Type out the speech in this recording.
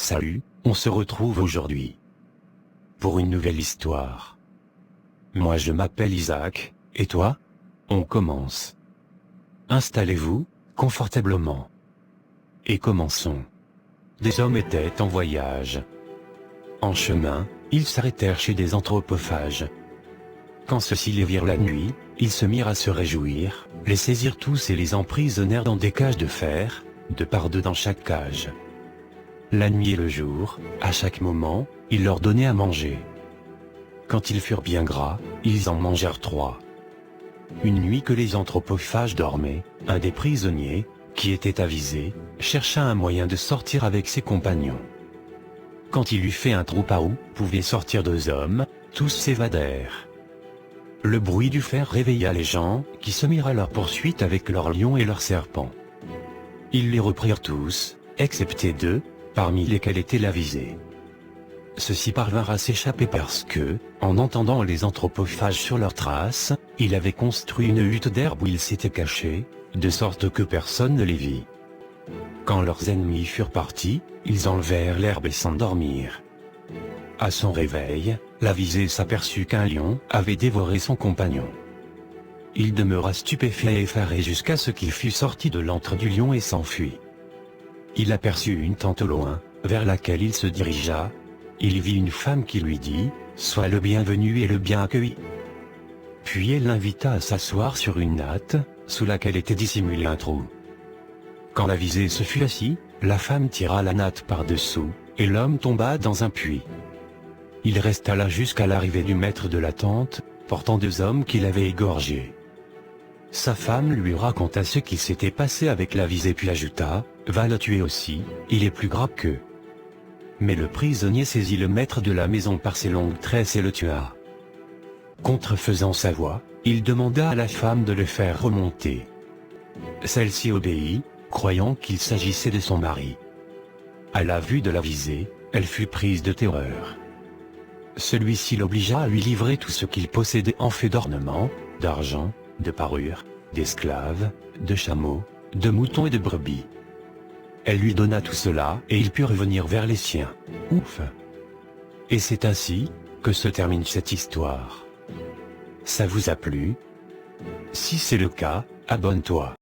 Salut, on se retrouve aujourd'hui pour une nouvelle histoire. Moi je m'appelle Isaac, et toi? On commence. Installez-vous, confortablement. Et commençons. Des hommes étaient en voyage. En chemin, ils s'arrêtèrent chez des anthropophages. Quand ceux-ci les virent la nuit, ils se mirent à se réjouir, les saisirent tous et les emprisonnèrent dans des cages de fer, de par deux dans chaque cage. La nuit et le jour, à chaque moment, ils leur donnaient à manger. Quand ils furent bien gras, ils en mangèrent 3. Une nuit que les anthropophages dormaient, un des prisonniers, qui était avisé, chercha un moyen de sortir avec ses compagnons. Quand il eut fait un trou par où pouvaient sortir 2 hommes, tous s'évadèrent. Le bruit du fer réveilla les gens, qui se mirent à leur poursuite avec leurs lions et leurs serpents. Ils les reprirent tous, excepté 2, parmi lesquels était l'avisé. Ceux-ci parvinrent à s'échapper parce que, en entendant les anthropophages sur leurs traces, il avait construit une hutte d'herbe où ils s'étaient cachés, de sorte que personne ne les vit. Quand leurs ennemis furent partis, ils enlevèrent l'herbe et s'endormirent. À son réveil, l'avisé s'aperçut qu'un lion avait dévoré son compagnon. Il demeura stupéfait et effaré jusqu'à ce qu'il fût sorti de l'antre du lion et s'enfuit. Il aperçut une tente au loin, vers laquelle il se dirigea. Il vit une femme qui lui dit « Sois le bienvenu et le bien accueilli ». Puis elle l'invita à s'asseoir sur une natte, sous laquelle était dissimulé un trou. Quand l'avisé se fut assis, la femme tira la natte par-dessous, et l'homme tomba dans un puits. Il resta là jusqu'à l'arrivée du maître de la tente, portant 2 hommes qu'il avait égorgés. Sa femme lui raconta ce qui s'était passé avec l'avisé puis ajouta « Va le tuer aussi, il est plus grave qu'eux ». Mais le prisonnier saisit le maître de la maison par ses longues tresses et le tua. Contrefaisant sa voix, il demanda à la femme de le faire remonter. Celle-ci obéit, croyant qu'il s'agissait de son mari. À la vue de l'avisé, elle fut prise de terreur. Celui-ci l'obligea à lui livrer tout ce qu'il possédait en fait d'ornements, d'argent, de parures, d'esclaves, de chameaux, de moutons et de brebis. Elle lui donna tout cela et il put revenir vers les siens. Ouf! Et c'est ainsi que se termine cette histoire. Ça vous a plu? Si c'est le cas, abonne-toi.